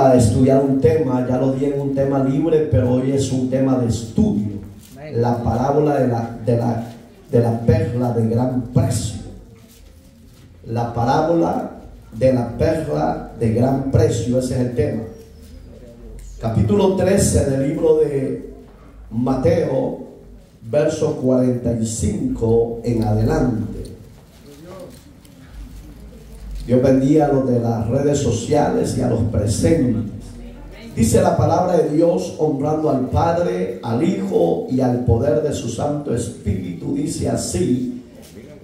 A estudiar un tema, ya lo di en un tema libre, pero hoy es un tema de estudio. La parábola de la perla de gran precio. La parábola de la perla de gran precio, ese es el tema. Capítulo 13 del libro de Mateo, verso 45 en adelante. Dios bendiga a los de las redes sociales y a los presentes. Dice la palabra de Dios, honrando al Padre, al Hijo y al poder de su Santo Espíritu. Dice así: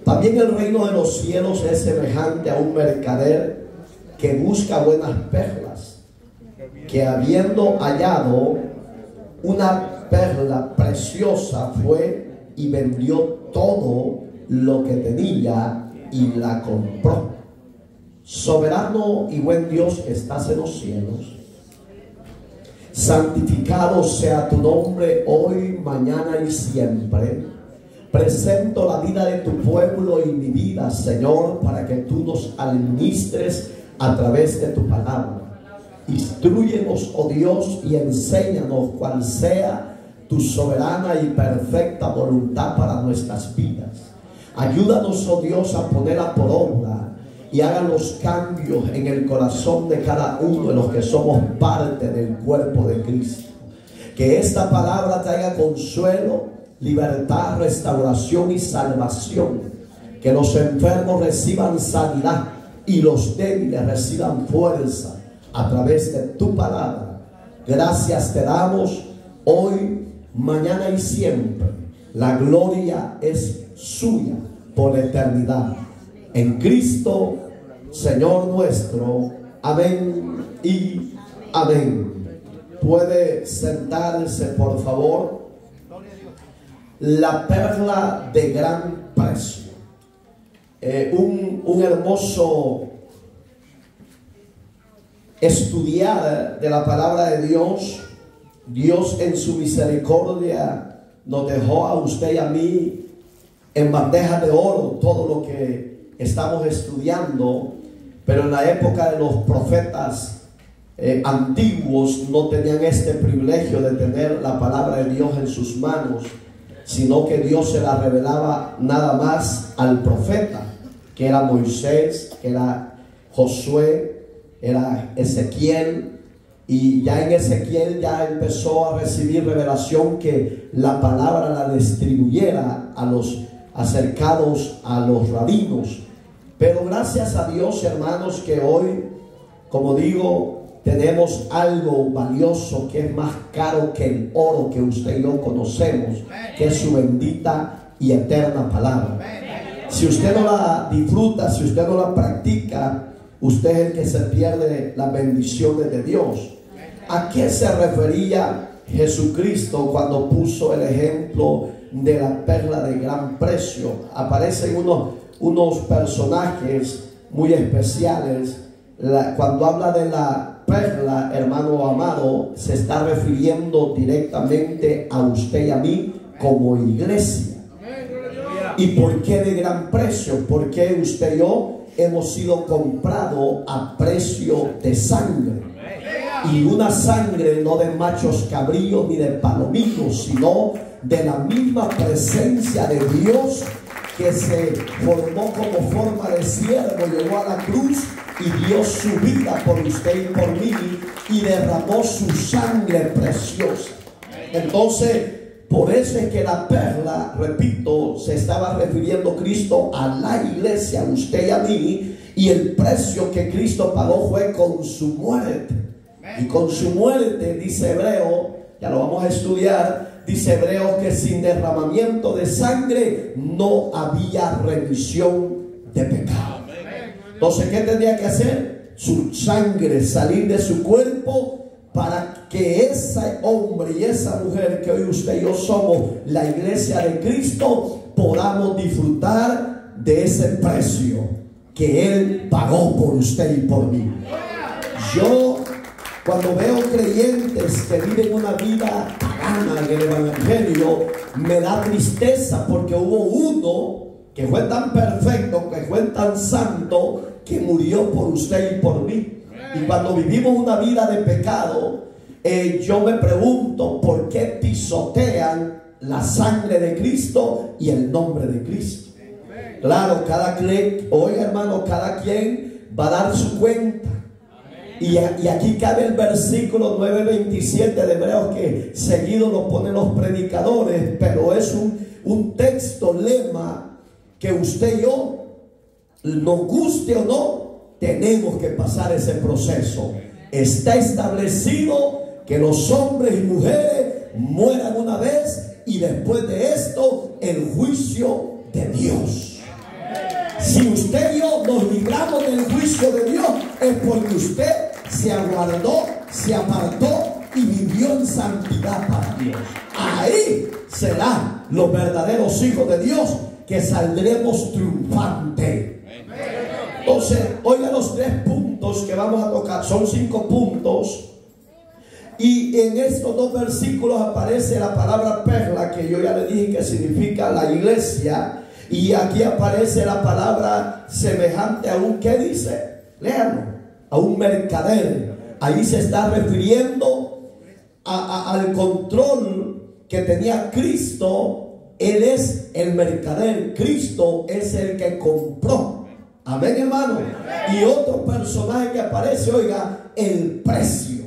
también el reino de los cielos es semejante a un mercader que busca buenas perlas, que habiendo hallado una perla preciosa fue y vendió todo lo que tenía y la compró. Soberano y buen Dios que estás en los cielos, santificado sea tu nombre hoy, mañana y siempre. Presento la vida de tu pueblo y mi vida, Señor, para que tú nos administres a través de tu palabra. Instrúyenos, oh Dios, y enséñanos cuál sea tu soberana y perfecta voluntad para nuestras vidas. Ayúdanos, oh Dios, a ponerla por obra y haga los cambios en el corazón de cada uno de los que somos parte del cuerpo de Cristo. Que esta palabra traiga consuelo, libertad, restauración y salvación. Que los enfermos reciban sanidad y los débiles reciban fuerza a través de tu palabra. Gracias te damos hoy, mañana y siempre. La gloria es suya por la eternidad. En Cristo, Señor nuestro. Amén y amén. Puede sentarse, por favor. La perla de gran precio. Un hermoso estudiar de la palabra de Dios. Dios en su misericordia nos dejó a usted y a mí en bandeja de oro todo lo que estamos estudiando, pero en la época de los profetas antiguos no tenían este privilegio de tener la palabra de Dios en sus manos, sino que Dios se la revelaba nada más al profeta, que era Moisés, que era Josué, era Ezequiel. Y ya en Ezequiel ya empezó a recibir revelación que la palabra la distribuyera a los acercados a los rabinos. Pero gracias a Dios, hermanos, que hoy, como digo, tenemos algo valioso que es más caro que el oro que usted y yo conocemos, que es su bendita y eterna palabra. Si usted no la disfruta, si usted no la practica, usted es el que se pierde las bendiciones de Dios. ¿A qué se refería Jesucristo cuando puso el ejemplo de la perla de gran precio? Aparecen unos personajes muy especiales. Cuando habla de la perla, hermano amado, se está refiriendo directamente a usted y a mí como iglesia. ¿Y por qué de gran precio? Porque usted y yo hemos sido comprados a precio de sangre. Y una sangre no de machos cabríos ni de palominos, sino de la misma presencia de Dios, que se formó como forma de siervo, llegó a la cruz y dio su vida por usted y por mí y derramó su sangre preciosa. Entonces, por eso es que la perla, repito, se estaba refiriendo Cristo a la iglesia, a usted y a mí, y el precio que Cristo pagó fue con su muerte. Y con su muerte, dice Hebreo, ya lo vamos a estudiar, dice Hebreo que sin derramamiento de sangre no había remisión de pecado. Entonces, ¿qué tendría que hacer? Su sangre salir de su cuerpo para que ese hombre y esa mujer que hoy usted y yo somos, la iglesia de Cristo, podamos disfrutar de ese precio que Él pagó por usted y por mí. Yo, cuando veo creyentes que viven una vida pagana en el evangelio, me da tristeza, porque hubo uno que fue tan perfecto, que fue tan santo, que murió por usted y por mí. Y cuando vivimos una vida de pecado, yo me pregunto por qué pisotean la sangre de Cristo y el nombre de Cristo. Claro, oiga hermano, cada quien va a dar su cuenta. Y aquí cabe el versículo 9:27 de Hebreos, que seguido lo ponen los predicadores, pero es un texto lema que usted y yo, nos guste o no, tenemos que pasar ese proceso. Está establecido que los hombres y mujeres mueran una vez, y después de esto el juicio de Dios. Si usted y yo nos libramos del juicio de Dios, es porque usted se aguardó, se apartó y vivió en santidad para Dios. Ahí serán los verdaderos hijos de Dios, que saldremos triunfantes. Entonces, oiga los 3 puntos que vamos a tocar. Son 5 puntos. Y en estos 2 versículos aparece la palabra perla, que yo ya le dije que significa la iglesia. Y aquí aparece la palabra semejante a un, ¿qué dice? Léanlo. A un mercader. Ahí se está refiriendo al control que tenía Cristo. Él es el mercader. Cristo es el que compró. Amén, hermano. Y otro personaje que aparece, oiga, el precio.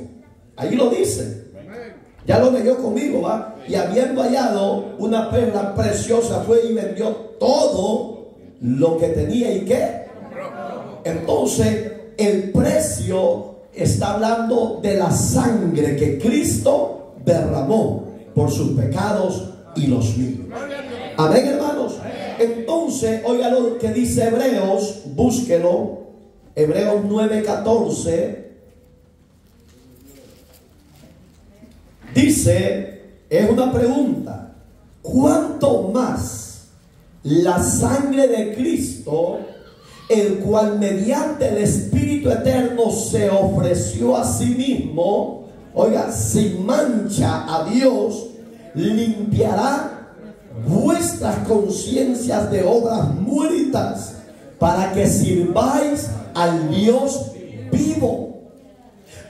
Ahí lo dice. Ya lo leyó conmigo, ¿va? Y habiendo hallado una perla preciosa, fue y vendió todo lo que tenía. ¿Y qué? Entonces, el precio está hablando de la sangre que Cristo derramó por sus pecados y los míos. Amén, hermanos. Entonces, oiga lo que dice Hebreos, búsquelo. Hebreos 9:14. Dice, es una pregunta: ¿cuánto más la sangre de Cristo, el cual mediante el Espíritu Eterno se ofreció a sí mismo, oiga, sin mancha a Dios, limpiará vuestras conciencias de obras muertas, para que sirváis al Dios vivo?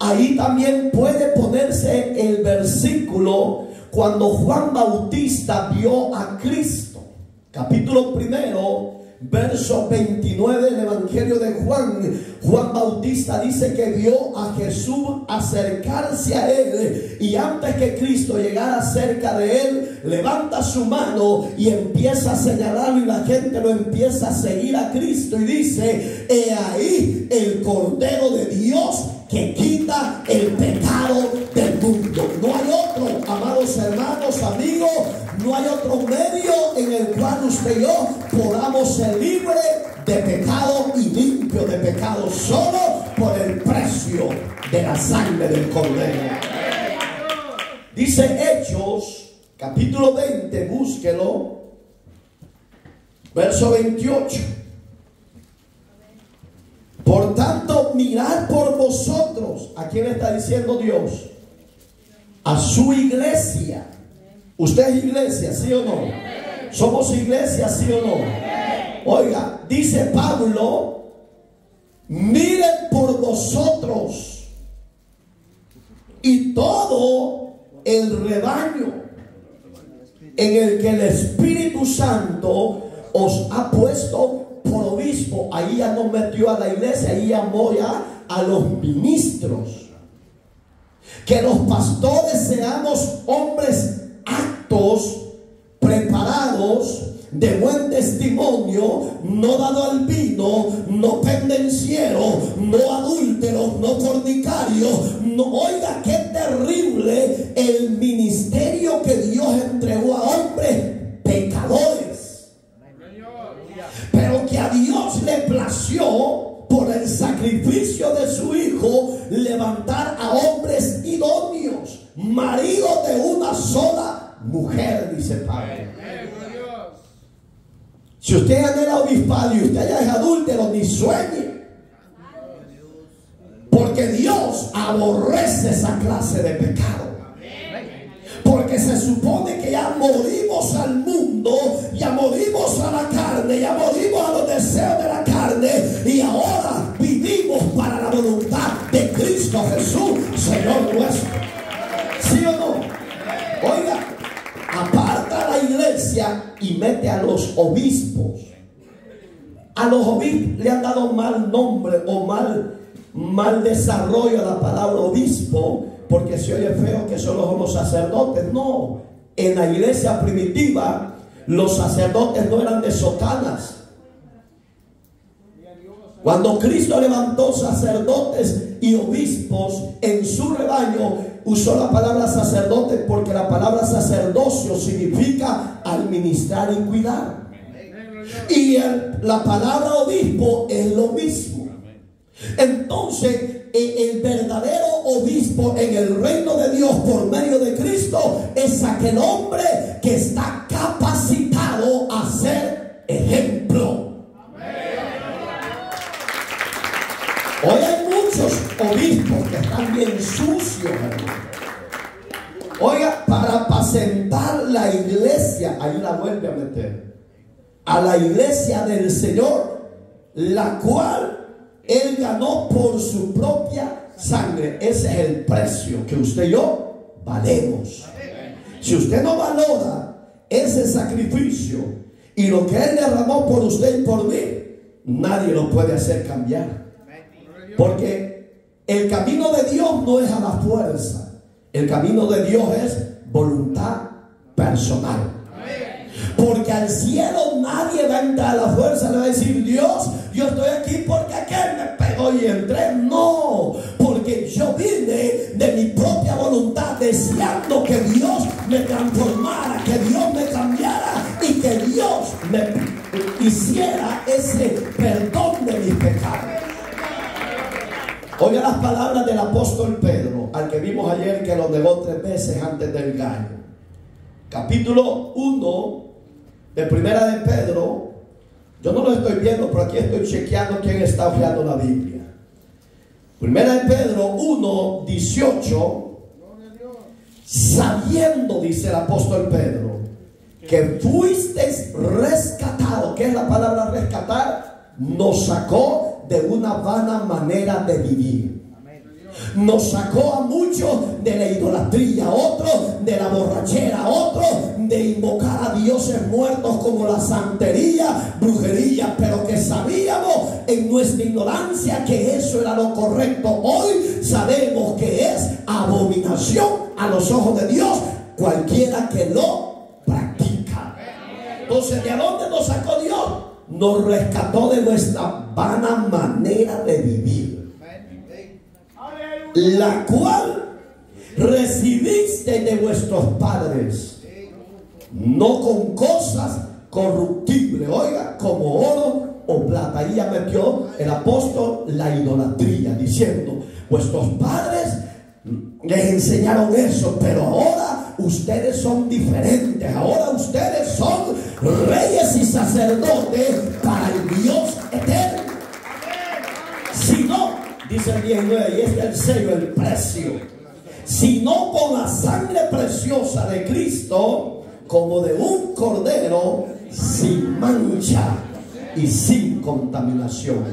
Ahí también puede ponerse el versículo cuando Juan Bautista vio a Cristo. Capítulo 1, verso 29 del Evangelio de Juan. Juan Bautista dice que vio a Jesús acercarse a él, y antes que Cristo llegara cerca de él, levanta su mano y empieza a señalarlo, y la gente lo empieza a seguir a Cristo, y dice: he ahí el Cordero de Dios que quita el pecado del mundo. No hay otro, amados hermanos, amigos, no hay otro medio en el cual usted y yo podamos ser libres de pecado y limpios de pecado, solo por el precio de la sangre del Cordero. Dice Hechos, capítulo 20, búsquelo, verso 28. Por tanto, mirad por vosotros. ¿A quién está diciendo Dios? A su iglesia. ¿Usted es iglesia, sí o no? ¿Somos iglesia, sí o no? Oiga, dice Pablo: miren por vosotros y todo el rebaño en el que el Espíritu Santo os ha puesto por obispo. Ahí ya no metió a la iglesia, ahí llamó ya a los ministros. Que los pastores seamos hombres aptos, preparados, de buen testimonio, no dado al vino, no pendencieros, no adúlteros, no fornicarios. No, oiga, qué terrible el ministerio que Dios entregó a hombres pecadores, pero que a Dios le plació, por el sacrificio de su Hijo, levantar a hombres idóneos, maridos de una sola mujer, dice Pablo. Si usted anhela obispado y usted ya es adúltero, ni sueñe, porque Dios aborrece esa clase de pecado. Porque se supone que ya morimos al mundo, ya morimos a la carne, ya morimos a los deseos de la carne, y ahora vivimos para la voluntad de Cristo Jesús, Señor nuestro. ¿Sí o no? Oiga, aparta la iglesia y mete a los obispos. A los obispos le han dado mal nombre o mal desarrollo a la palabra obispo, porque se oye feo que solo son los sacerdotes. No, en la iglesia primitiva los sacerdotes no eran de sotanas. Cuando Cristo levantó sacerdotes y obispos en su rebaño, usó la palabra sacerdote porque la palabra sacerdocio significa administrar y cuidar. Y la palabra obispo es lo mismo. Entonces, el verdadero obispo en el reino de Dios por medio de Cristo es aquel hombre que está capacitado a ser ejemplo. Hoy hay muchos obispos que están bien sucios, hermano. Oiga, para apacentar la iglesia, ahí la vuelve a meter, a la iglesia del Señor, la cual Él ganó por su propia sangre. Ese es el precio que usted y yo valemos. Si usted no valora ese sacrificio y lo que Él derramó por usted y por mí, nadie lo puede hacer cambiar. Porque el camino de Dios no es a la fuerza. El camino de Dios es voluntad personal. Porque al cielo nadie va a entrar a la fuerza. Le va a decir: Dios, yo estoy aquí porque aquel me pegó y entré. No, porque yo vine de mi propia voluntad, deseando que Dios me transformara, que Dios me cambiara y que Dios me hiciera ese perdón de mis pecados. Oiga las palabras del apóstol Pedro, al que vimos ayer que lo negó 3 veces antes del gallo. Capítulo 1 de Primera de Pedro. Yo no lo estoy viendo, pero aquí estoy chequeando quién está hojeando la Biblia. Primera de Pedro 1, 18. Sabiendo, dice el apóstol Pedro, que fuisteis rescatados. ¿Qué es la palabra rescatar? Nos sacó de una vana manera de vivir. Nos sacó a muchos de la idolatría, a otros de la borrachera, a otros de invocar a dioses muertos como la santería, brujería, pero que sabíamos en nuestra ignorancia que eso era lo correcto. Hoy sabemos que es abominación a los ojos de Dios cualquiera que lo practica. Entonces, ¿de dónde nos sacó Dios? Nos rescató de nuestra vana manera de vivir, la cual recibiste de vuestros padres, no con cosas corruptibles, oiga, como oro o plata. Ahí ya metió el apóstol la idolatría, diciendo: vuestros padres les enseñaron eso, pero ahora ustedes son diferentes. Ahora ustedes son reyes y sacerdotes para el Dios eterno. Si no, dice el 19, y este es el sello, el precio, sino con la sangre preciosa de Cristo, como de un cordero, sin mancha y sin contaminación.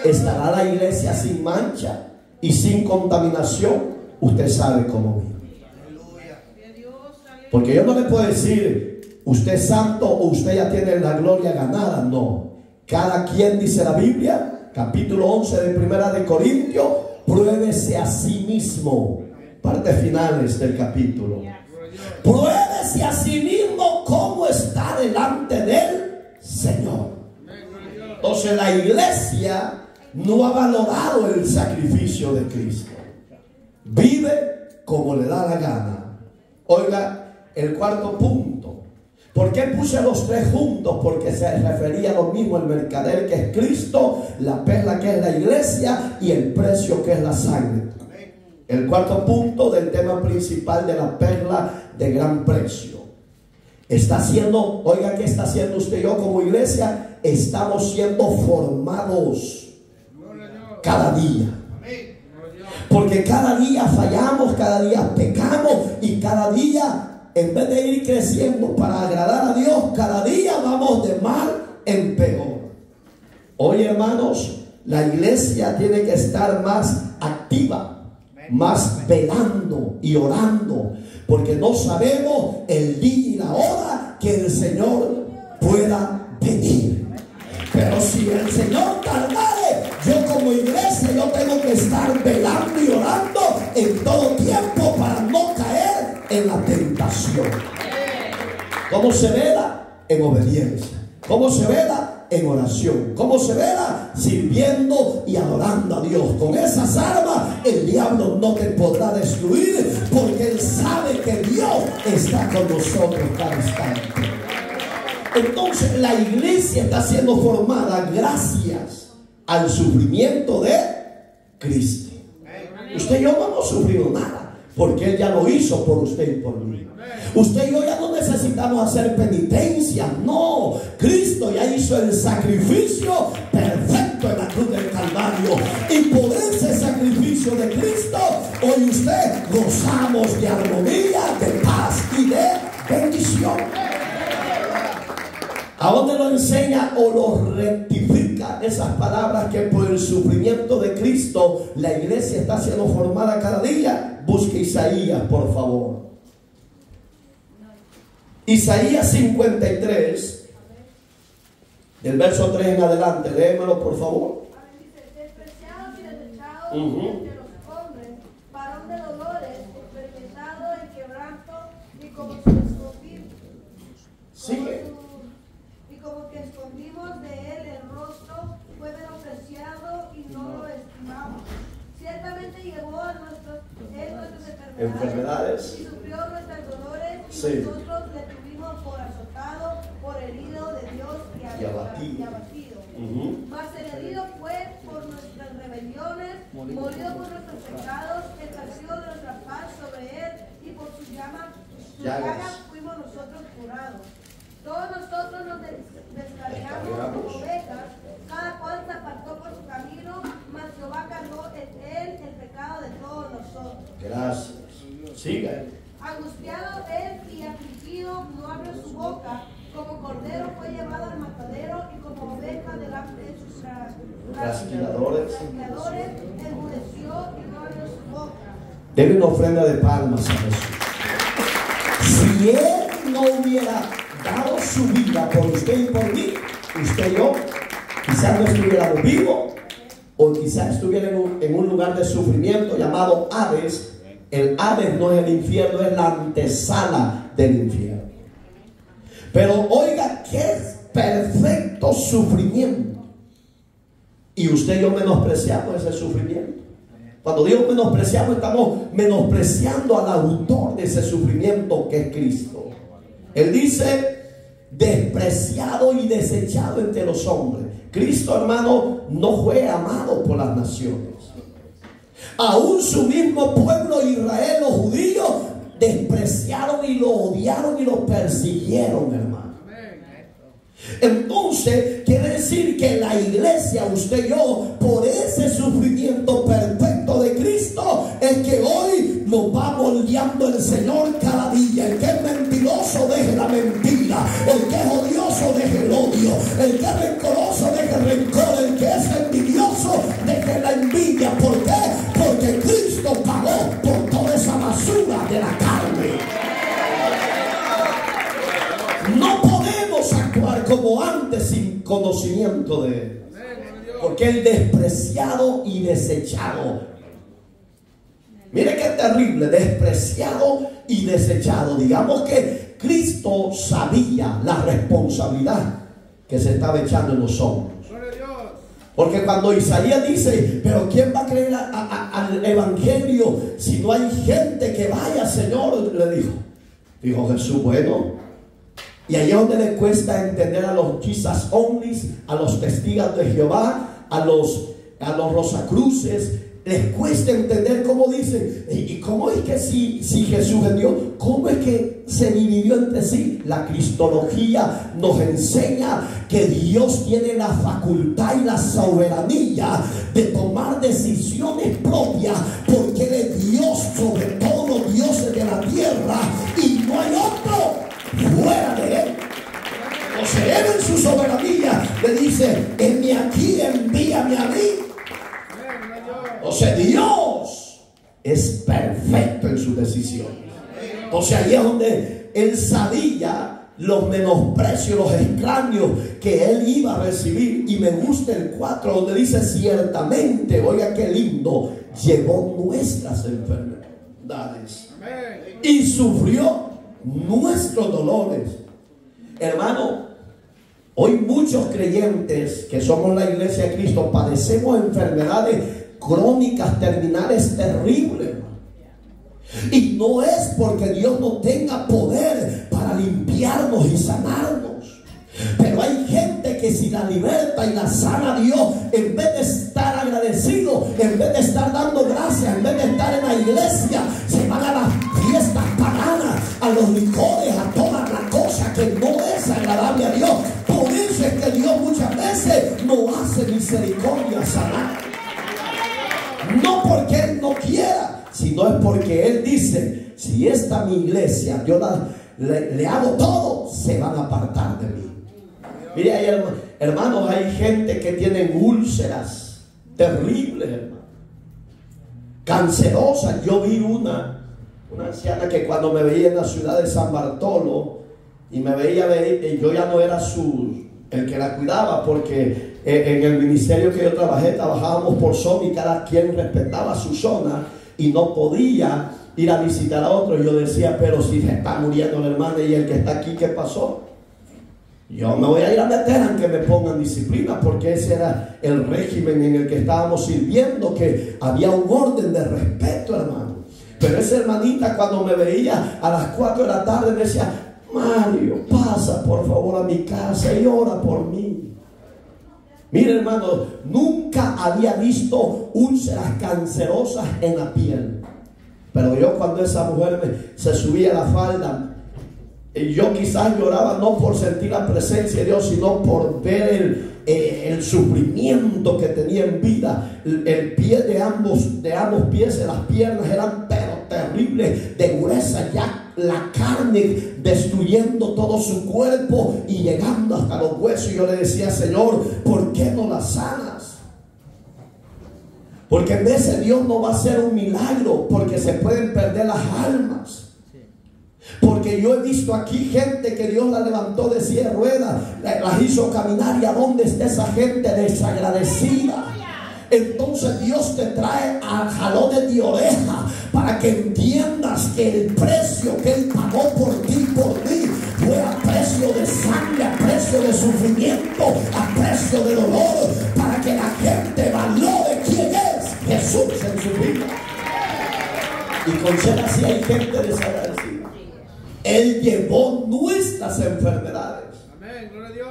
¿Estará la iglesia sin mancha y sin contaminación? Usted sabe cómo vive. Porque yo no le puedo decir: usted es santo o usted ya tiene la gloria ganada. No. Cada quien, dice la Biblia, capítulo 11 de Primera de Corintios, pruébese a sí mismo. Parte finales del capítulo. Pruébese a sí mismo cómo está delante del Señor. Entonces la iglesia no ha valorado el sacrificio de Cristo. Vive como le da la gana. Oiga, el cuarto punto. ¿Por qué puse los 3 juntos? Porque se refería a lo mismo: el mercader, que es Cristo, la perla, que es la iglesia, y el precio, que es la sangre. El cuarto punto del tema principal de la perla de gran precio. Está siendo, oiga, ¿qué está haciendo usted y yo como iglesia? Estamos siendo formados cada día. Porque cada día fallamos, cada día pecamos, y cada día, en vez de ir creciendo para agradar a Dios, cada día vamos de mal en peor. Hoy, hermanos, la iglesia tiene que estar más activa. más velando y orando, porque no sabemos el día y la hora que el Señor pueda venir. Pero si el Señor tardare, yo como iglesia yo tengo que estar velando y orando en todo tiempo para no caer en la tentación. ¿Cómo se vela? En obediencia. ¿Cómo se vela? En oración. ¿Cómo se vela? Sirviendo y adorando a Dios. Con esas armas el diablo no te podrá destruir, porque él sabe que Dios está con nosotros cada instante. Entonces la iglesia está siendo formada gracias al sufrimiento de Cristo. Usted y yo no hemos sufrido nada, porque Él ya lo hizo por usted y por mí. Usted y yo ya no necesitamos hacer penitencia. No, Cristo ya hizo el sacrificio perfecto en la cruz del Calvario. Y por ese sacrificio de Cristo, hoy usted gozamos de armonía, de paz y de bendición. ¿A dónde lo enseña o lo rectifica? Esas palabras que por el sufrimiento de Cristo la iglesia está siendo formada cada día. Busque Isaías, por favor. Isaías 53, del verso 3 en adelante. Léemelo, por favor. Despreciados y desechados entre los hombres, varón de dolores, experimentado en quebranto, y como que escondimos. Sigue. Y como que escondimos de él el rostro, fue menospreciado y no lo estimamos. Ciertamente llevó a nuestras enfermedades y sufrió nuestros dolores, y nosotros le tuvimos por azotado, por herido de Dios y abatido. Mas el herido fue por nuestras rebeliones, molido por nuestros pecados, el castigo de nuestra paz sobre él, y por sus llagas fuimos nosotros curados. Todos nosotros nos descarriamos como ovejas, cada cual se apartó por su camino, mas Jehová cargó en él el pecado de todos nosotros. Gracias. Siga. Angustiado él y afligido, no abrió su boca, como cordero fue llevado al matadero, y como oveja delante de sus trasquiladores, enmudeció y no abrió su boca. Debe una ofrenda de palmas a Jesús. Si Él no hubiera dado su vida por usted y por mí, usted y yo quizás no estuviéramos vivos, o quizás estuviera en un lugar de sufrimiento llamado Hades. El Hades no es el infierno, es la antesala del infierno. Pero oiga, qué perfecto sufrimiento. Y usted y yo menospreciamos ese sufrimiento. Cuando digo menospreciamos, estamos menospreciando al autor de ese sufrimiento, que es Cristo. Él dice: despreciado y desechado entre los hombres. Cristo, hermano, no fue amado por las naciones. Aún su mismo pueblo Israel, los judíos, despreciaron y lo odiaron y lo persiguieron, hermano. Entonces quiere decir que la iglesia, usted y yo, por ese sufrimiento perfecto de Cristo, es que hoy nos va moldeando el Señor cada día. El que es mentiroso, deje la mentira. El que es odioso, deje el odio. El que es rencoroso, deje el rencor. El que es envidioso, deje la envidia. ¿Por qué? Porque Cristo pagó por toda esa basura de la carne. No podemos actuar como antes sin conocimiento de Él, porque Él despreciado y desechado. Mire qué terrible, despreciado y desechado. Digamos que Cristo sabía la responsabilidad que se estaba echando en los hombros. Porque cuando Isaías dice: pero ¿quién va a creer al evangelio si no hay gente que vaya, Señor? Le dijo Jesús: bueno. Y ahí es donde le cuesta entender a los Jesus Onlys, a los testigos de Jehová, a los rosacruces. Les cuesta entender cómo dicen: ¿y cómo es que si Jesús es Dios? ¿Cómo es que se dividió entre sí? La cristología nos enseña que Dios tiene la facultad y la soberanía de tomar decisiones propias, porque Él es Dios sobre todos los dioses de la tierra y no hay otro fuera de Él. O sea, Él en su soberanía le dice: heme aquí, envíame a mí. O sea, Dios es perfecto en sus decisiones. Entonces ahí es donde él sabía los menosprecios, los escarnios que él iba a recibir. Y me gusta el 4 donde dice: ciertamente, oiga qué lindo, llevó nuestras enfermedades y sufrió nuestros dolores. Hermano, hoy muchos creyentes que somos la iglesia de Cristo padecemos enfermedades crónicas, terminales, terribles. Y no es porque Dios no tenga poder para limpiarnos y sanarnos, pero hay gente que si la liberta y la sana Dios, en vez de estar agradecido, en vez de estar dando gracias, en vez de estar en la iglesia, se van a las fiestas paganas, a los licores, a todas las cosas que no es agradable a Dios. Por eso es que Dios muchas veces no hace misericordia sanar. No porque Él no quiera, sino es porque Él dice: si esta mi iglesia yo le hago todo, se van a apartar de mí. Mire, hay, hermanos, hay gente que tienen úlceras terribles, hermano, cancerosas. Yo vi una anciana que cuando me veía en la ciudad de San Bartolo y me veía, yo ya no era el que la cuidaba, porque en el ministerio que yo trabajábamos por zona y cada quien respetaba su zona y no podía ir a visitar a otro. Yo decía: pero si se está muriendo la hermana y el que está aquí, ¿qué pasó? Yo me voy a ir a meter en que me pongan disciplina, porque ese era el régimen en el que estábamos sirviendo, que había un orden de respeto, hermano. Pero esa hermanita, cuando me veía a las 4 de la tarde, me decía: Mario, pasa por favor a mi casa y ora por mí. Mire, hermano, nunca había visto úlceras cancerosas en la piel. Pero yo, cuando esa mujer se subía a la falda, yo quizás lloraba no por sentir la presencia de Dios, sino por ver el sufrimiento que tenía en vida. El pie de ambos pies, las piernas eran pero terribles, de gruesa, ya la carne destruyendo todo su cuerpo y llegando hasta los huesos. Y yo le decía: Señor, ¿por qué no la sanas? Porque en vez de Dios no va a hacer un milagro, porque se pueden perder las almas. Porque yo he visto aquí gente que Dios la levantó de silla de ruedas, las hizo caminar, y a dónde está esa gente desagradecida. Entonces Dios te trae a jalones de oreja para que entiendas que el precio que Él pagó por ti y por mí fue a precio de sangre, a precio de sufrimiento, a precio de dolor, para que la gente valore quién es Jesús en su vida. Y con ser así hay gente desagradecida. Él llevó nuestras enfermedades. Amén, gloria a Dios.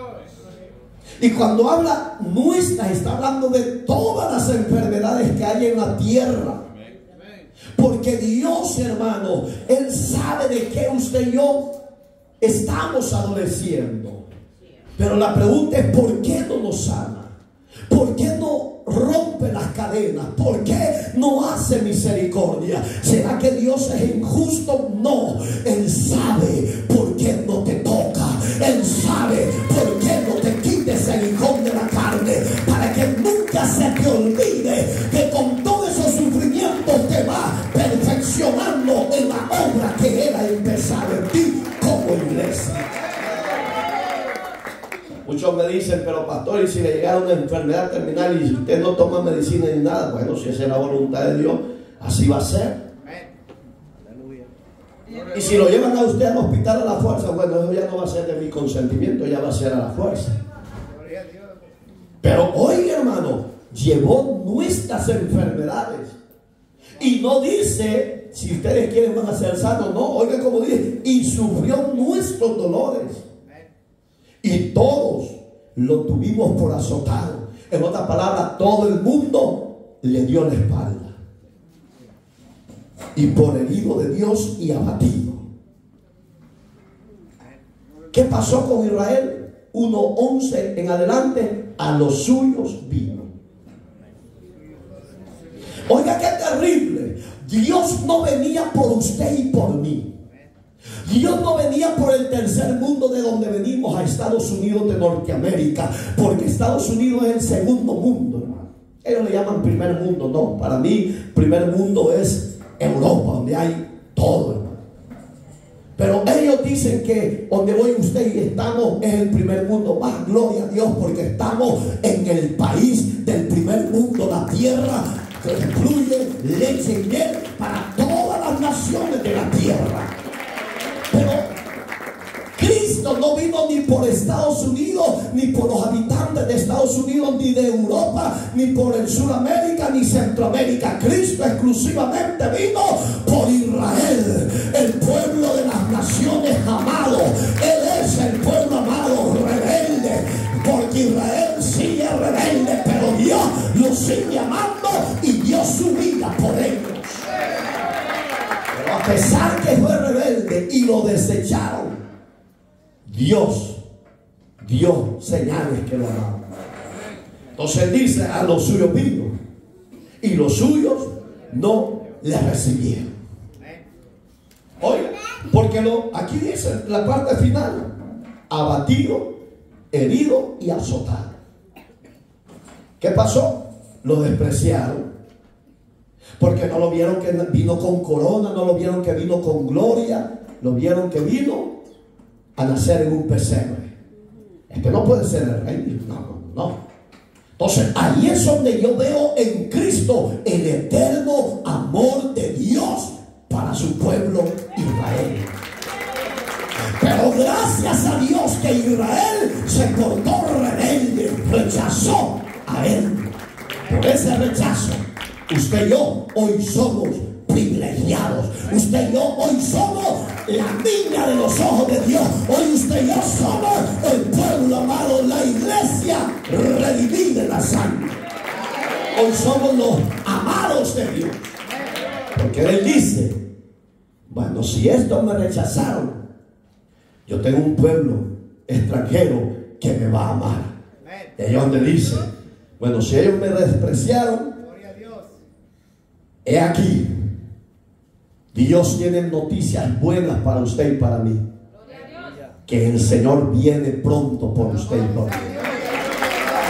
Y cuando habla nuestras, está hablando de todas las enfermedades que hay en la tierra. Porque Dios, hermano, Él sabe de qué usted y yo estamos adoleciendo. Pero la pregunta es: ¿por qué no nos sana? ¿Por qué no rompe las cadenas? ¿Por qué no hace misericordia? ¿Será que Dios es injusto? No. Él sabe por qué no te toca. Él sabe por qué no te quites el hijón de la carne, para que nunca se te olvide que con todos esos sufrimientos te va perfeccionando en la obra que Él ha empezado en ti como iglesia. Muchos me dicen: pero pastor, ¿y si le llegara una enfermedad terminal y si usted no toma medicina ni nada? Bueno, si esa es la voluntad de Dios, así va a ser. Y si lo llevan a usted al hospital a la fuerza, bueno, eso ya no va a ser de mi consentimiento, ya va a ser a la fuerza. Pero hoy, hermano, llevó nuestras enfermedades. Y no dice: si ustedes quieren van a ser sanos. No, oiga como dice: y sufrió nuestros dolores. Y todos lo tuvimos por azotado. En otras palabras, todo el mundo le dio la espalda. Y por herido de Dios y abatido. ¿Qué pasó con Israel? 1:11 en adelante: a los suyos vino. Oiga qué terrible. Dios no venía por usted y por mí. Dios no venía por el tercer mundo de donde venimos, a Estados Unidos de Norteamérica, porque Estados Unidos es el segundo mundo, hermano. Ellos le llaman primer mundo. No, para mí primer mundo es Europa, donde hay todo, hermano. Pero ellos dicen que donde voy usted y estamos es el primer mundo. Más gloria a Dios, porque estamos en el país del primer mundo, la tierra que fluye leche y miel para todas las naciones de la tierra. Pero Cristo no vino ni por Estados Unidos, ni por los habitantes de Estados Unidos, ni de Europa, ni por el Sudamérica, ni Centroamérica. Cristo exclusivamente vino por Israel, el pueblo de las naciones amado. Él es el pueblo amado, rebelde, porque Israel sigue rebelde, pero Dios lo sigue amando y dio su vida por ellos. Pero a pesar que fue rebelde y lo desecharon, Dios dio señales que lo amaban. Entonces dice, a los suyos vino y los suyos no le recibieron. Oiga, porque aquí dice la parte final: abatido, herido y azotado. ¿Qué pasó? Lo despreciaron, porque no lo vieron que vino con corona, no lo vieron que vino con gloria, lo vieron que vino a nacer en un pesebre. Este no puede ser el rey. No. Entonces ahí es donde yo veo en Cristo el eterno amor de Dios para su pueblo Israel. Pero gracias a Dios que Israel se portó rebelde, rechazó a él. Por ese rechazo, usted y yo hoy somos privilegiados. Usted y yo hoy somos la niña de los ojos de Dios. Hoy usted y yo somos el pueblo amado, la iglesia redimida en la sangre. Hoy somos los amados de Dios. Porque Él dice: bueno, si estos me rechazaron, yo tengo un pueblo extranjero que me va a amar. Y ahí es donde dice: bueno, si ellos me despreciaron, he aquí, Dios tiene noticias buenas para usted y para mí. Que el Señor viene pronto por usted y por mí.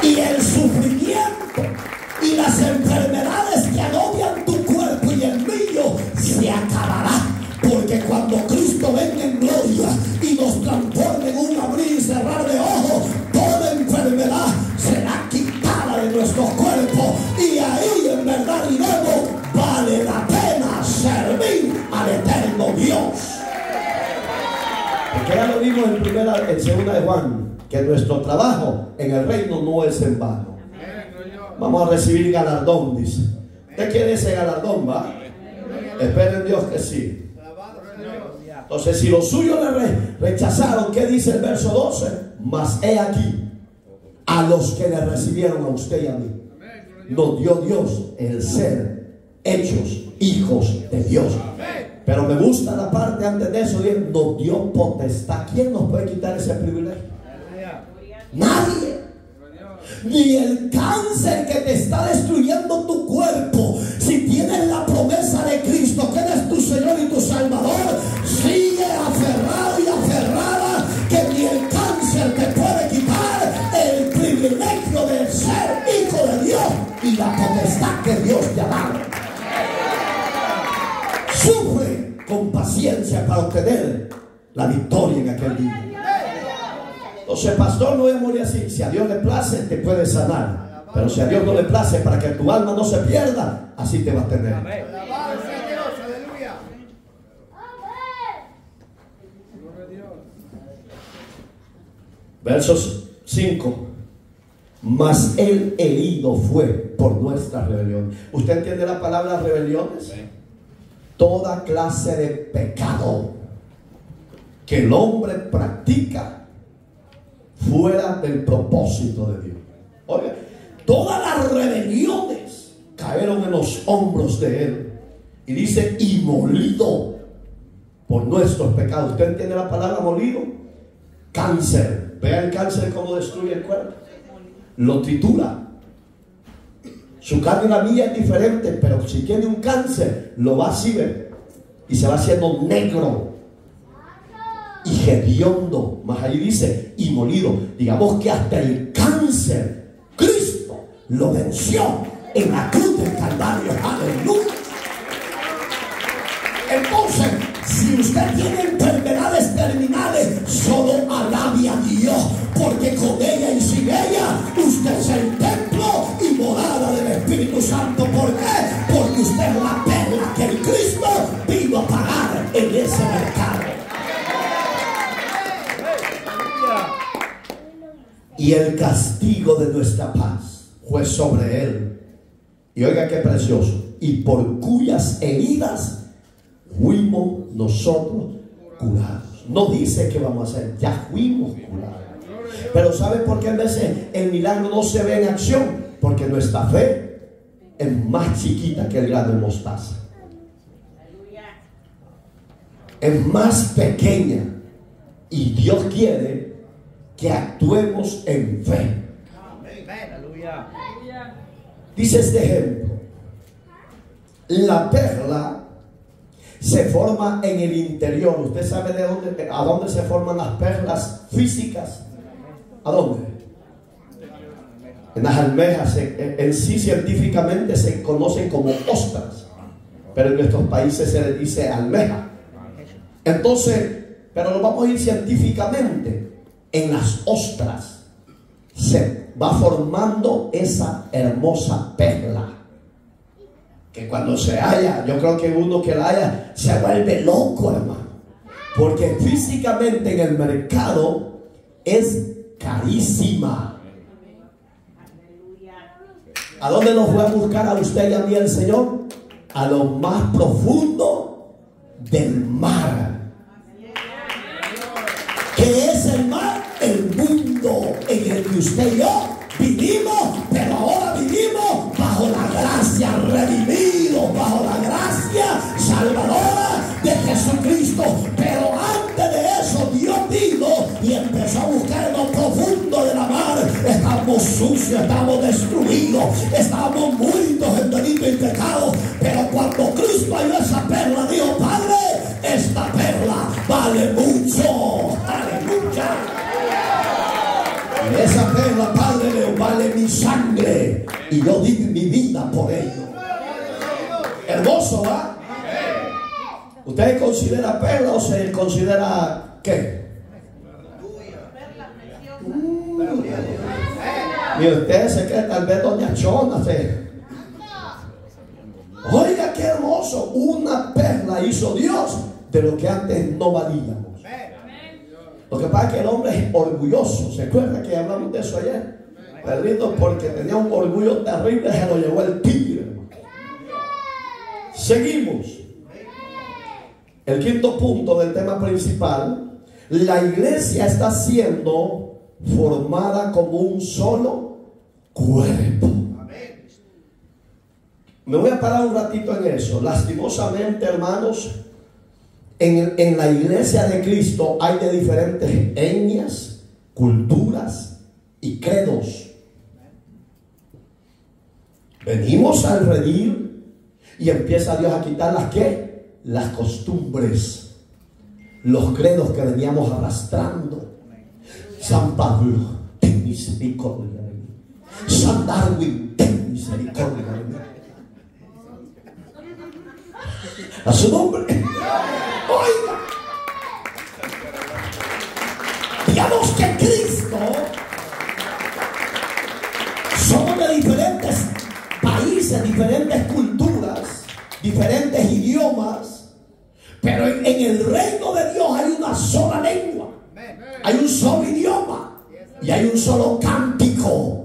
Y el sufrimiento y las enfermedades que agobian tu cuerpo y el mío se acabará. Porque cuando Cristo venga en gloria y nos transforme en un abrir y cerrar de ojos, toda enfermedad será quitada de nuestros cuerpos. Y ahí en verdad y nuevo vale la pena servir al eterno Dios. Porque ya lo vimos en segunda de Juan, que nuestro trabajo en el reino no es en vano. Vamos a recibir galardón, dice. ¿Usted quiere ese galardón, va? Espera en Dios que sí. Entonces, si los suyos le rechazaron, ¿qué dice el verso 12? Mas he aquí, a los que le recibieron, a usted y a mí, nos dio Dios el ser hechos hijos de Dios. Pero me gusta la parte antes de eso: nos dio potestad. ¿Quién nos puede quitar ese privilegio? Nadie. Ni el cáncer que te está destruyendo tu cuerpo. Si tienes la promesa de Cristo, que eres tu Señor y tu Salvador, sigue aferrado y aferrada, que ni el cáncer te puede quitar el privilegio de ser hijo de Dios y la potestad que Dios te ha dado. Sufre con paciencia para obtener la victoria en aquel día. Entonces, pastor, no voy a morir así. Si a Dios le place, te puede sanar. Pero si a Dios no le place, para que tu alma no se pierda, así te va a tener. Versos 5. Mas el herido fue por nuestra rebelión. ¿Usted entiende la palabra rebeliones? Toda clase de pecado que el hombre practica fuera del propósito de Dios. Oiga, todas las rebeliones cayeron en los hombros de Él. Y dice: y molido por nuestros pecados. ¿Usted entiende la palabra molido? Cáncer. Vea el cáncer cómo destruye el cuerpo. Lo tritura. Su carne y la mía es diferente, pero si tiene un cáncer, lo va así, ¿ve? Y se va haciendo negro y hediondo. Más ahí dice: y molido. Digamos que hasta el cáncer Cristo lo venció en la cruz del Calvario. Aleluya. Entonces, si usted tiene enfermedades terminales, solo alabe a Dios, porque con ella y sin ella usted es el templo y morada del Espíritu Santo. ¿Por qué? Porque usted es la perla que el Cristo vino a pagar en ese mercado. Y el castigo de nuestra paz fue sobre él. Y oiga qué precioso. Y por cuyas heridas fuimos nosotros curados. No dice que vamos a hacer, ya fuimos curados. Pero ¿sabe por qué a veces el milagro no se ve en acción? Porque nuestra fe es más chiquita que el grano de mostaza. Es más pequeña. Y Dios quiere que actuemos en fe. Dice este ejemplo: la perla se forma en el interior. ¿Usted sabe a dónde se forman las perlas físicas? ¿A dónde? En las almejas. En sí científicamente se conocen como ostras, pero en nuestros países se les dice almeja. Entonces, pero lo vamos a ir científicamente. En las ostras se va formando esa hermosa perla, que cuando se halla, yo creo que uno que la haya se vuelve loco, hermano, porque físicamente en el mercado es carísima. ¿A dónde nos fue a buscar a usted y a mí el Señor? A lo más profundo del mar. ¿Qué es el mar? El mundo en el que usted y yo vivimos, pero ahora vivimos bajo la gracia, redimidos bajo la gracia salvadora de Jesucristo. Pero antes de eso Dios vino y empezó a buscar en lo profundo de la mar. Estamos sucios, estamos destruidos, estamos muertos en delito y pecado. Pero cuando Cristo halló esa perla, dijo: Padre, esta perla vale mucho. Aleluya. Y esa perla, Padre, le vale mi sangre, y yo di mi vida por ello. Hermoso, ¿va? ¿Usted considera perla o se considera qué? Y usted se cree tal vez doña Chona. Oiga qué hermoso. Una perla hizo Dios de lo que antes no valíamos. Lo que pasa es que el hombre es orgulloso. ¿Se acuerda que hablamos de eso ayer? Perdido porque tenía un orgullo terrible, se lo llevó el tigre. Seguimos. El quinto punto del tema principal: la iglesia está siendo formada como un solo cuerpo. Me voy a parar un ratito en eso. Lastimosamente, hermanos, en la iglesia de Cristo hay de diferentes etnias, culturas y credos. Venimos al redil y empieza Dios a quitar las ¿qué? Las costumbres, los credos que veníamos arrastrando. San Pablo, ten misericordia de mí. San Darwin, ten misericordia de mí. A su nombre. Oiga, digamos que Cristo, somos de diferentes países, diferentes culturas, diferentes idiomas, pero en el reino de Dios hay una sola lengua, hay un solo idioma y hay un solo cántico.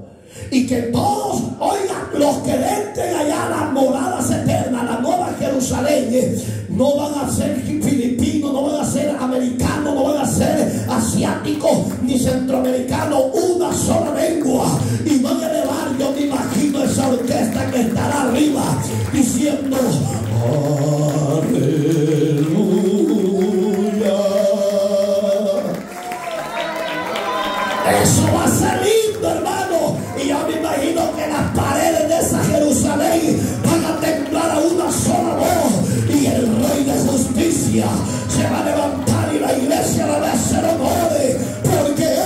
Y que todos, oigan, los que entren allá a las moradas eternas, la nueva Jerusalén, no van a ser filipinos, no van a ser americanos, no van a ser asiáticos ni centroamericanos, una sola lengua. Y van a elevar, yo me imagino esa orquesta que estará arriba diciendo: aleluya. Eso va a ser lindo, hermano. Y yo me imagino que las paredes de esa Jerusalén van a temblar a una sola voz, y el Rey de Justicia se va a levantar y la iglesia le va a hacer honores, porque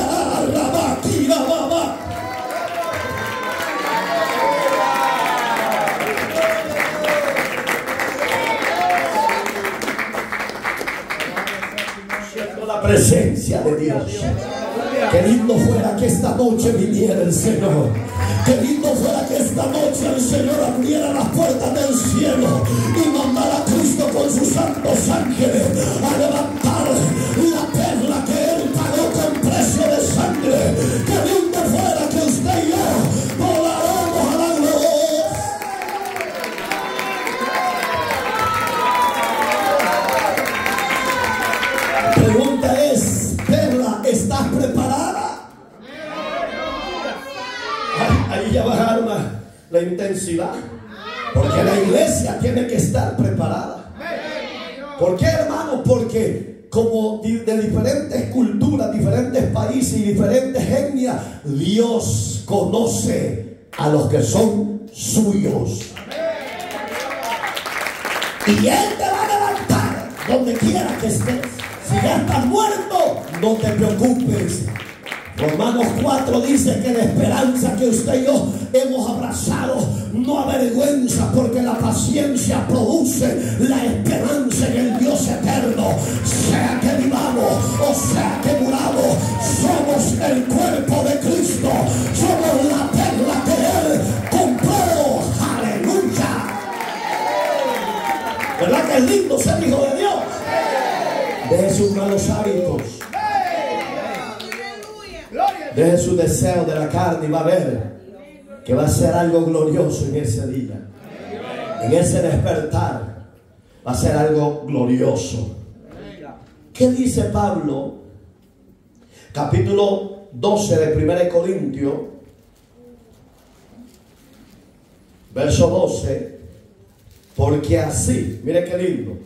Siento la presencia de Dios. Qué lindo fuera que esta noche viniera el Señor. Qué lindo fuera que esta noche el Señor abriera las puertas del cielo y mandara a Cristo con sus santos ángeles a levantar la perla que Él pagó con precio de sangre. Qué lindo fuera que usted y yo voláramos a la gloria. La pregunta es, perla, ¿estás preparada? Ahí ya bajaron la intensidad, porque la iglesia tiene que estar preparada. ¿Por qué, hermano? Porque como de diferentes culturas, diferentes países y diferentes etnias, Dios conoce a los que son suyos. Y Él te va a levantar donde quiera que estés. Si ya estás muerto, no te preocupes. Romanos 4 dice que la esperanza que usted y yo hemos abrazado no avergüenza, porque la paciencia produce la esperanza en el Dios eterno. Sea que vivamos o sea que muramos, somos el cuerpo de Cristo, somos la perla que Él compró. ¡Aleluya! ¿Verdad que es lindo ser hijo de Dios? Deje sus malos hábitos, deje su deseo de la carne, y va a ver que va a ser algo glorioso en ese día. En ese despertar va a ser algo glorioso. ¿Qué dice Pablo? Capítulo 12 de 1 Corintios, verso 12. Porque así, mire qué lindo,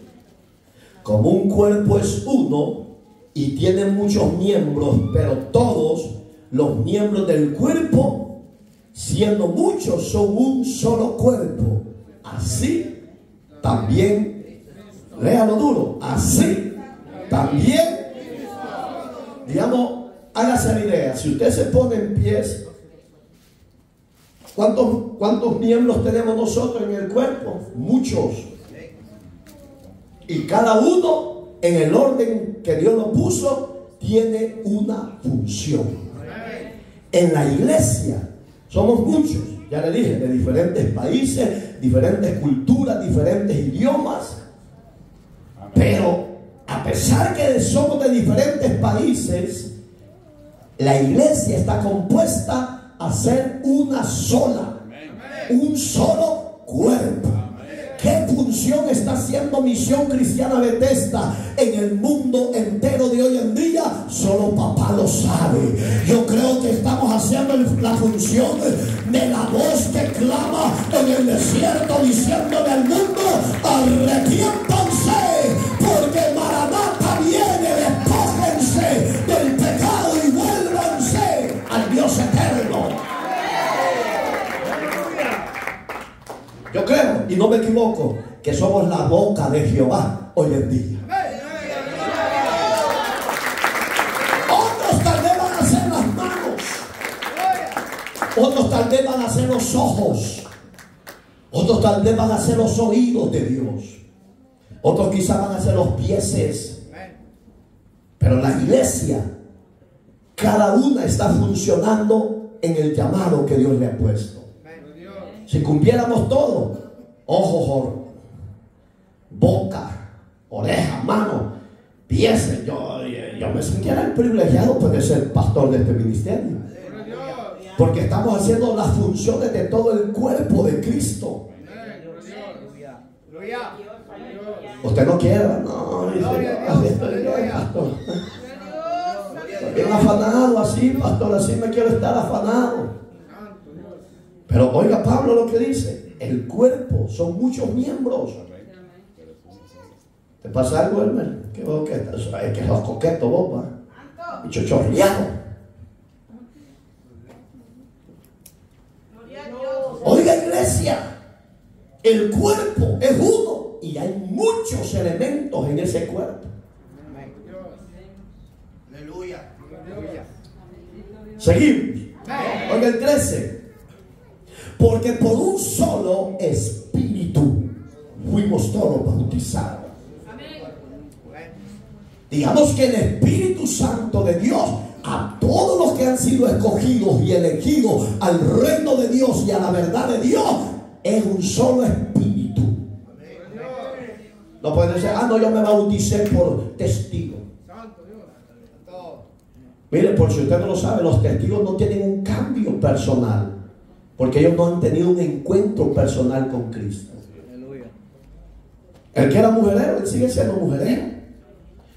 como un cuerpo es uno y tiene muchos miembros, pero todos los miembros del cuerpo, siendo muchos, son un solo cuerpo. Así también, léalo duro, así también, digamos, hágase la idea, si usted se pone en pies, ¿cuántos miembros tenemos nosotros en el cuerpo? Muchos. Y cada uno, en el orden que Dios lo puso, tiene una función. En la iglesia somos muchos, ya le dije, de diferentes países, diferentes culturas, diferentes idiomas. Pero a pesar que somos de diferentes países, la iglesia está compuesta a ser una sola, un solo cuerpo. ¿Qué función está haciendo Misión Cristiana Bethesda en el mundo entero de hoy en día? Solo papá lo sabe. Yo creo que estamos haciendo la función de la voz que clama en el desierto, diciéndole al mundo: arrepiéntanse, porque Maranatha viene, despójense del pecado y vuélvanse al Dios eterno. Yo creo, y no me equivoco, que somos la boca de Jehová hoy en día. Otros tal vez van a ser las manos, otros tal vez van a ser los ojos, otros tal vez van a ser los oídos de Dios, otros quizás van a ser los pies. Pero la iglesia, cada una está funcionando en el llamado que Dios le ha puesto. Si cumpliéramos todo, ojos, boca, oreja, mano, pies, yo me sintiera el privilegiado de ser pastor de este ministerio, porque estamos haciendo las funciones de todo el cuerpo de Cristo. Usted no quiere, no, estoy bien, pastor. Estoy bien afanado así, pastor, así me quiero estar afanado. Pero oiga Pablo lo que dice: el cuerpo son muchos miembros. ¿Te pasa algo, hermano? Que vos que sos coqueto vos, va. Y chochorreado. Oiga, iglesia, el cuerpo es uno y hay muchos elementos en ese cuerpo. Aleluya. Seguimos. Oiga el 13. Porque por un solo espíritu fuimos todos bautizados. Digamos que el Espíritu Santo de Dios, a todos los que han sido escogidos y elegidos al reino de Dios y a la verdad de Dios, es un solo espíritu. No pueden decir, no, yo me bauticé por testigo. Miren, por si usted no lo sabe, los testigos no tienen un cambio personal, porque ellos no han tenido un encuentro personal con Cristo. El que era mujerero, él sigue siendo mujerero.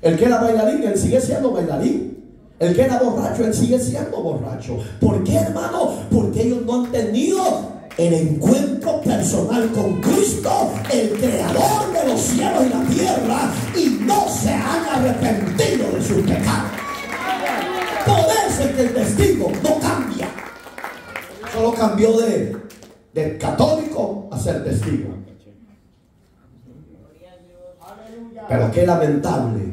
El que era bailarín, él sigue siendo bailarín. El que era borracho, él sigue siendo borracho. ¿Por qué, hermano? Porque ellos no han tenido el encuentro personal con Cristo, el creador de los cielos y la tierra, y no se han arrepentido de sus pecados. Por eso es que el testigo no cambia. Solo cambió de católico a ser testigo. Pero qué lamentable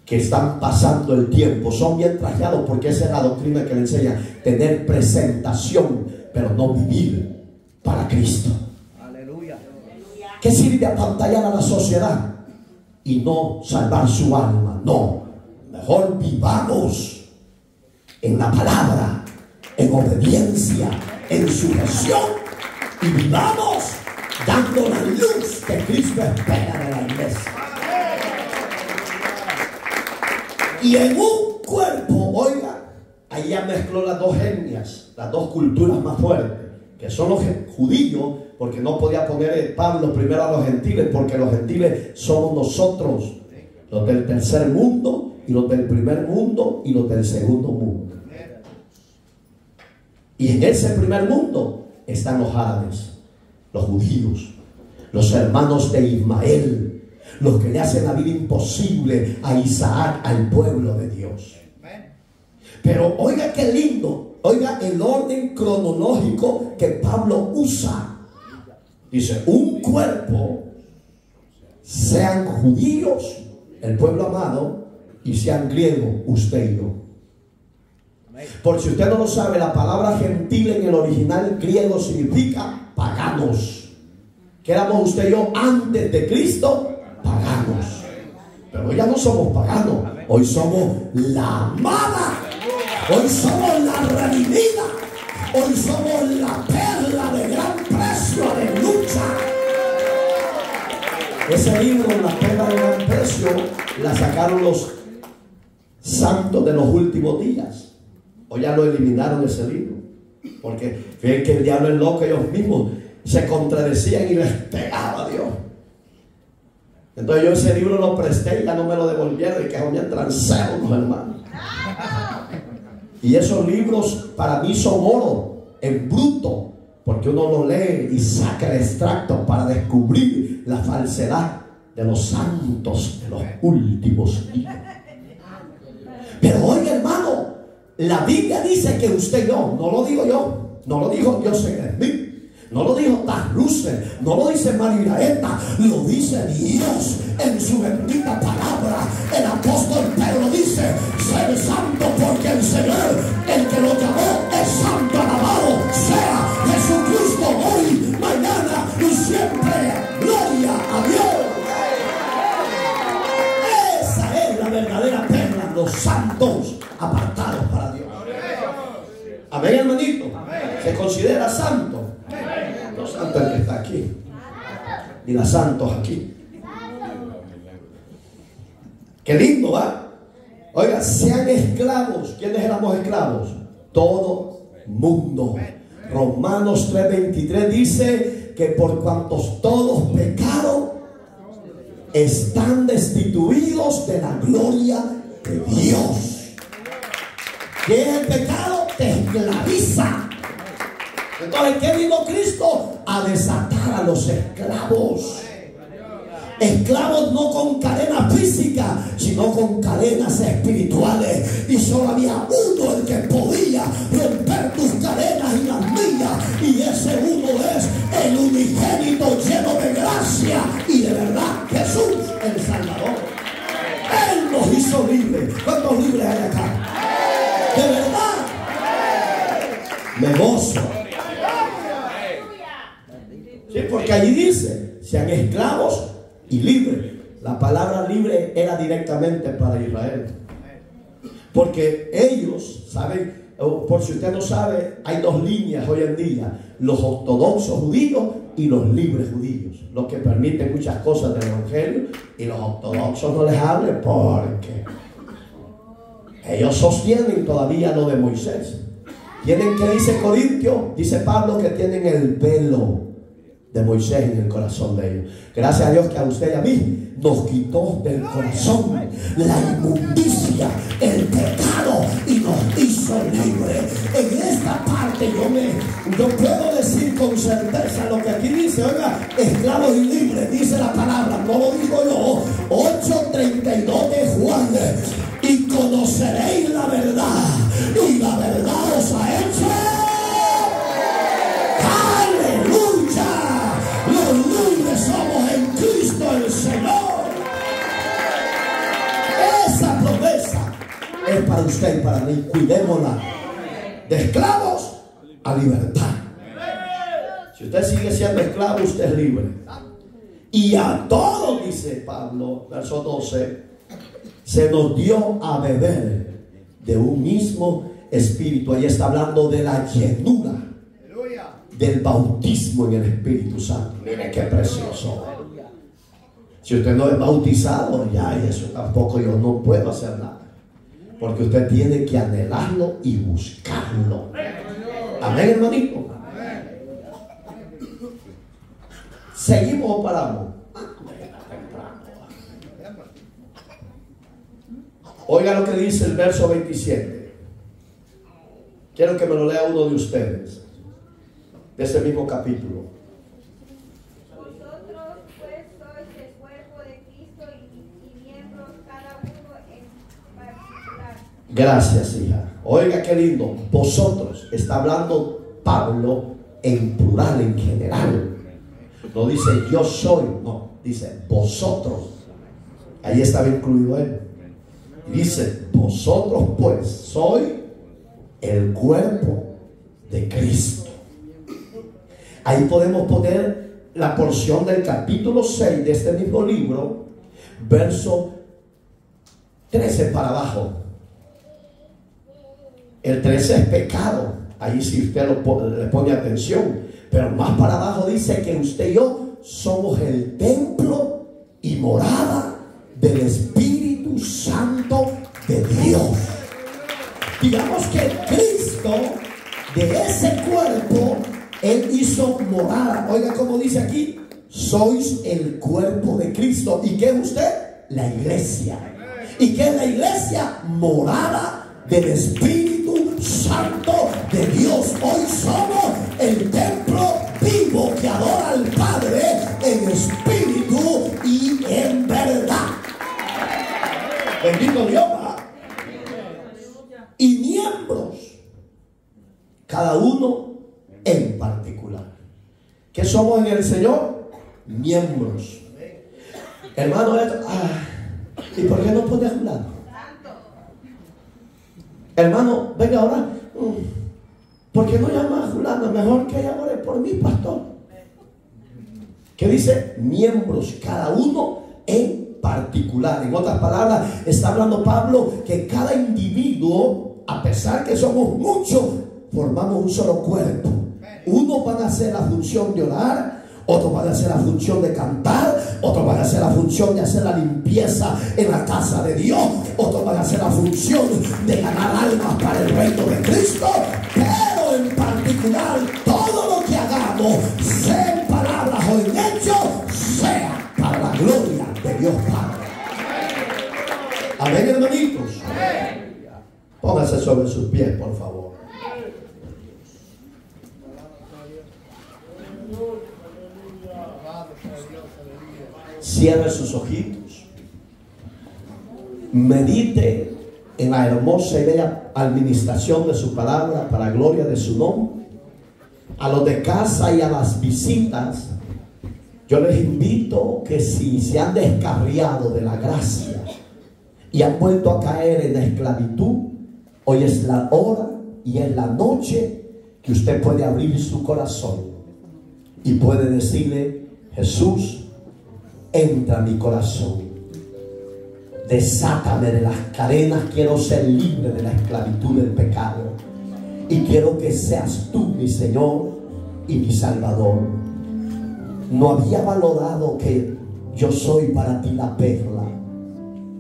que están pasando el tiempo, son bien trajeados, porque esa es la doctrina que le enseña: tener presentación, pero no vivir para Cristo. Aleluya. ¿Qué sirve apantallar a la sociedad y no salvar su alma? No, mejor vivamos en la palabra, en obediencia, en sujeción, y vivamos dando la luz que Cristo espera de la iglesia. Y en un cuerpo, oiga, ahí ya mezcló las dos etnias, las dos culturas más fuertes, que son los judíos, porque no podía poner Pablo primero a los gentiles, porque los gentiles somos nosotros, los del tercer mundo, y los del primer mundo, y los del segundo mundo. Y en ese primer mundo están los árabes, los judíos, los hermanos de Ismael, los que le hacen la vida imposible a Isaac, al pueblo de Dios. Pero oiga qué lindo, oiga el orden cronológico que Pablo usa. Dice, un cuerpo, sean judíos, el pueblo amado, y sean griegos, usted y yo. Por si usted no lo sabe, la palabra gentil en el original griego significa paganos. ¿Qué éramos usted y yo antes de Cristo? Paganos. Pero hoy ya no somos paganos, hoy somos la amada, hoy somos la redimida, hoy somos la perla de gran precio, aleluya. Ese libro, La perla de gran precio, la sacaron los santos de los últimos días. Hoy ya lo eliminaron ese libro, porque ven que el diablo es loco, ellos mismos se contradecían y les pegaba a Dios. Entonces yo ese libro lo presté y ya no me lo devolvieron, y que me transearon los hermanos. Y esos libros para mí son oro en bruto, porque uno lo lee y saca el extracto para descubrir la falsedad de los santos de los últimos días. Pero oiga, hermano, la Biblia dice que usted y yo, no lo digo yo, no lo dijo Dios en mí, no lo dijo Taz Russell, no lo dice Mariraeta, lo dice Dios en su bendita palabra. El apóstol Pedro dice: sed santo porque el Señor, el que lo llamó, es santo. Alabado sea Jesucristo hoy, mañana y siempre. Gloria a Dios. Esa es la verdadera perla, los santos apartados para Dios. Amén, hermanito. Se considera santo. No santo el que está aquí, ni los santos aquí. Qué lindo, ¿va? Oiga, sean esclavos. ¿Quiénes éramos esclavos? Todo mundo. Romanos 3:23 dice que por cuantos todos pecaron, están destituidos de la gloria de Dios. ¿Qué es el pecado? Te esclaviza. Entonces, ¿qué vino Cristo? A desatar a los esclavos. Esclavos no con cadenas físicas, sino con cadenas espirituales. Y solo había uno el que podía romper tus cadenas y las mías. Y ese uno es el unigénito lleno de gracia y de verdad, Jesús el Salvador. Él nos hizo libres. ¿Cuántos libres hay acá? De verdad. Me gozo. Sí, porque allí dice: sean esclavos y libres. la palabra libre era directamente para Israel. Porque ellos, ¿saben? Por si usted no sabe, hay dos líneas hoy en día: los ortodoxos judíos y los libres judíos, los que permiten muchas cosas del evangelio, y los ortodoxos no les hablen porque ellos sostienen todavía lo de Moisés. Tienen, que dice Corintio, dice Pablo, que tienen el velo de Moisés en el corazón de ellos. Gracias a Dios que a usted y a mí nos quitó del corazón la inmundicia, el pecado, y nos hizo libres. En esta parte yo puedo decir con certeza lo que aquí dice. Oiga, esclavos y libres, dice la palabra, no lo digo yo. 8:32 de Juan: y conoceréis la verdad, y la verdad os ha hecho. ¡Aleluya! Los libres somos en Cristo el Señor. Esa promesa es para usted y para mí. Cuidémosla. De esclavos a libertad. Si usted sigue siendo esclavo, usted es libre. Y a todos, dice Pablo, verso 12, se nos dio a beber de un mismo espíritu. Ahí está hablando de la llenura del bautismo en el Espíritu Santo. Mire qué precioso. Si usted no es bautizado, ya eso tampoco yo no puedo hacer nada, porque usted tiene que anhelarlo y buscarlo. Amén, hermanito. ¿Seguimos o paramos? Oiga lo que dice el verso 27. Quiero que me lo lea uno de ustedes, de ese mismo capítulo. Vosotros pues sois el cuerpo de Cristo y miembros cada uno en particular. Gracias, hija. Oiga qué lindo. Vosotros, está hablando Pablo en plural, en general. No dice yo soy, no, dice vosotros. Ahí estaba incluido él. Y dice, vosotros pues sois el cuerpo de Cristo. Ahí podemos poner la porción del capítulo 6 de este mismo libro, verso 13 para abajo. El 13 es pecado. Ahí si usted le pone atención. Pero más para abajo dice que usted y yo somos el templo y morada del Espíritu Santo de Dios. Digamos que Cristo, de ese cuerpo, Él hizo morada. Oiga como dice aquí: sois el cuerpo de Cristo. ¿Y qué es usted? La iglesia. ¿Y qué es la iglesia? Morada del Espíritu Santo de Dios. Hoy somos el templo vivo que adora al Padre en espíritu y en verdad. Bendito Dios. Y miembros, cada uno en particular. ¿Qué somos en el Señor? Miembros. Hermano, ¿y por qué no puede hablar? Hermano, venga ahora. ¿Por qué no llama a fulana? Mejor que ella ore por mí, pastor. ¿Qué dice? Miembros, cada uno en particular. En otras palabras, está hablando Pablo que cada individuo, a pesar que somos muchos, formamos un solo cuerpo. Unos van a hacer la función de orar, otros van a hacer la función de cantar, otros van a hacer la función de hacer la limpieza en la casa de Dios, otros van a hacer la función de ganar almas para el reino de Cristo. Pero en particular, todo lo que hagamos, sea en palabras o en hechos, sea para la gloria de Dios Padre. Amén, hermanitos. Póngase sobre sus pies, por favor. Cierre sus ojitos. Medite en la hermosa y bella administración de su palabra para gloria de su nombre. A los de casa y a las visitas, yo les invito que si se han descarriado de la gracia y han vuelto a caer en la esclavitud, hoy es la hora y es la noche que usted puede abrir su corazón y puede decirle: Jesús, entra a mi corazón. Desátame de las cadenas. Quiero ser libre de la esclavitud del pecado. Y quiero que seas tú mi Señor y mi Salvador. No había valorado que yo soy para ti la perla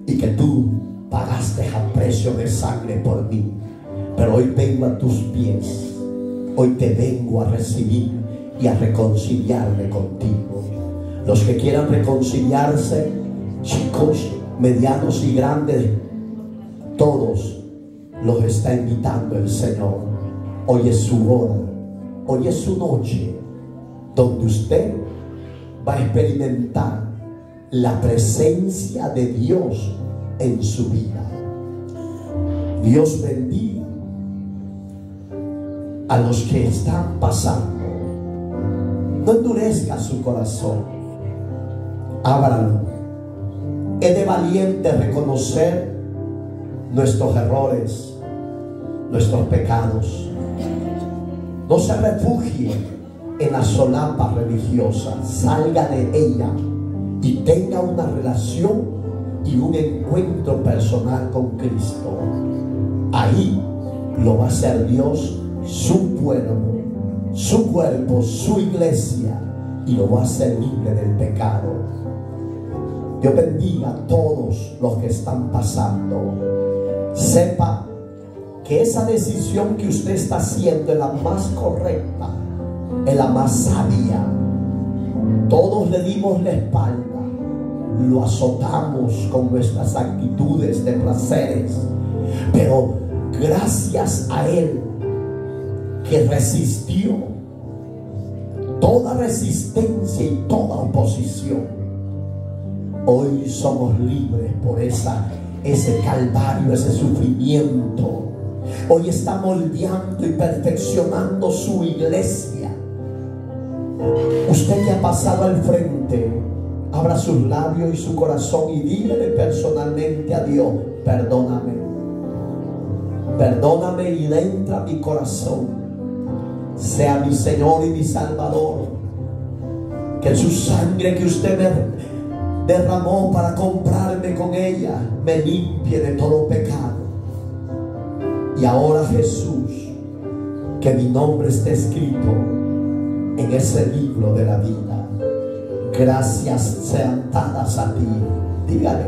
y que tú pagaste a precio de sangre por mí. Pero hoy vengo a tus pies. Hoy te vengo a recibir y a reconciliarme contigo. Los que quieran reconciliarse, chicos, medianos y grandes, todos los está invitando el Señor. Hoy es su hora, hoy es su noche, donde usted va a experimentar la presencia de Dios en su vida. Dios bendiga a los que están pasando. No endurezca su corazón, ábralo. Es de valiente reconocer nuestros errores, nuestros pecados. No se refugie en la solapa religiosa. Salga de ella y tenga una relación y un encuentro personal con Cristo. Ahí lo va a hacer Dios, su pueblo, su cuerpo, su iglesia, y lo va a hacer libre del pecado. Dios bendiga a todos los que están pasando. Sepa que esa decisión que usted está haciendo es la más correcta, es la más sabia. Todos le dimos la espalda, lo azotamos con nuestras actitudes de placeres, pero gracias a Él que resistió toda resistencia y toda oposición, hoy somos libres por ese calvario, ese sufrimiento. Hoy está moldeando y perfeccionando su iglesia. Usted que ha pasado al frente, abra sus labios y su corazón y dígale personalmente a Dios: perdóname, perdóname y entra a mi corazón, sea mi Señor y mi Salvador. Que su sangre que usted me derramó para comprarme con ella me limpie de todo pecado. Y ahora, Jesús, que mi nombre esté escrito en ese libro de la vida. Gracias sean dadas a ti. Dígale.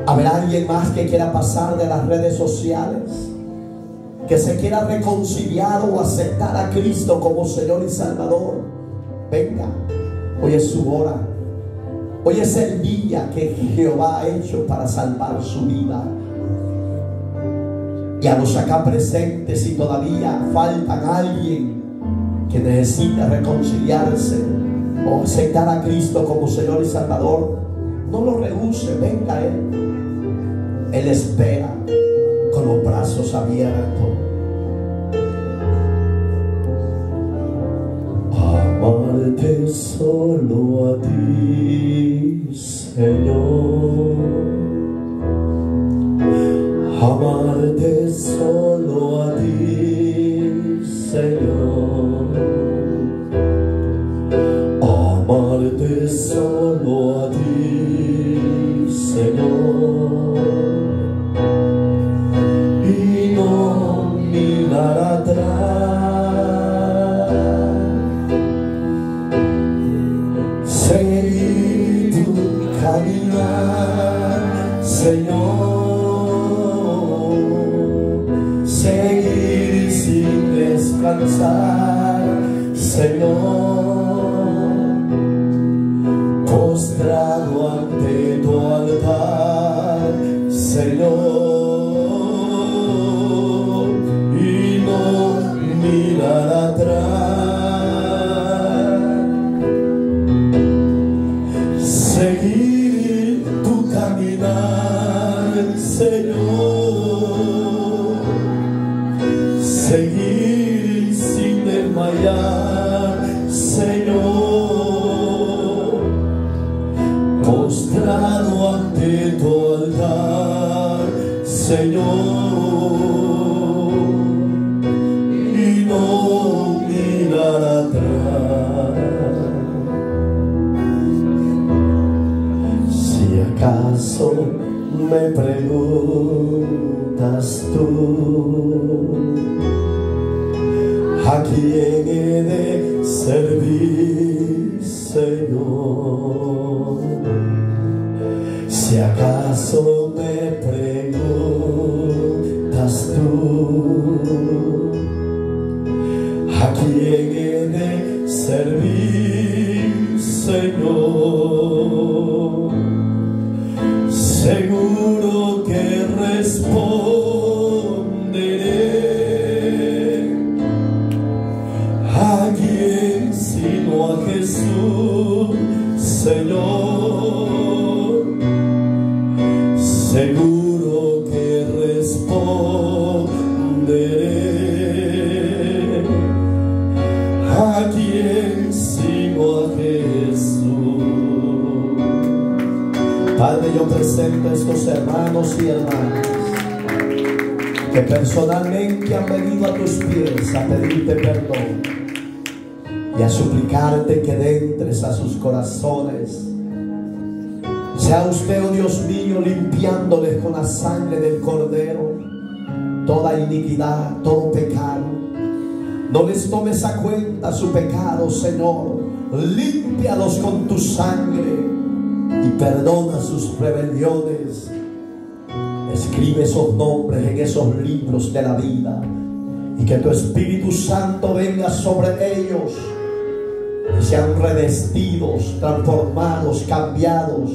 ¿Habrá alguien más que quiera pasar de las redes sociales, que se quiera reconciliar o aceptar a Cristo como Señor y Salvador? Venga, hoy es su hora. Hoy es el día que Jehová ha hecho para salvar su vida. Y a los acá presentes, si todavía faltan alguien que necesita reconciliarse o aceptar a Cristo como Señor y Salvador, no lo rehúse, venga a Él. Él espera con los brazos abiertos. Amarte solo a ti, Señor. Amarte solo a ti, Señor. Amarte solo a ti, Señor. Y no mirar atrás. Seguir tu caminar, Señor. Seguir sin descansar, Señor. Postrado ante tu altar, Señor, y no mirar atrás. Seguir tu caminar, Señor. Seguir sin desmayar, Señor. Postrado ante tu altar, Señor, y no mirar atrás. Si acaso me preguntas tú, ¿a quién he de servir, Señor? Si acaso me preguntas tú, ¿a quién he de servir, Señor? Seguro que responderé, ¿a quién sino a Jesús, Señor? Seguro que responderé, ¿a quién sino a Jesús? Padre, yo presento a estos hermanos y hermanas que personalmente han venido a tus pies a pedirte perdón y a suplicarte que entres a sus corazones. Sea usted, oh Dios mío, limpiándoles con la sangre del Cordero toda iniquidad, todo pecado. No les tomes a cuenta su pecado, Señor. Límpialos con tu sangre y perdona sus rebeliones. Escribe esos nombres en esos libros de la vida y que tu Espíritu Santo venga sobre ellos y sean revestidos, transformados, cambiados.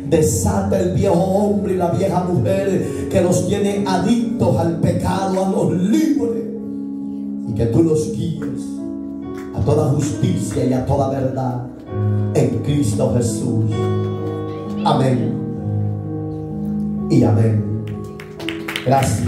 Desata el viejo hombre y la vieja mujer que los tiene adictos al pecado, a los libres, y que tú los guíes a toda justicia y a toda verdad en Cristo Jesús. Amén y amén. Gracias.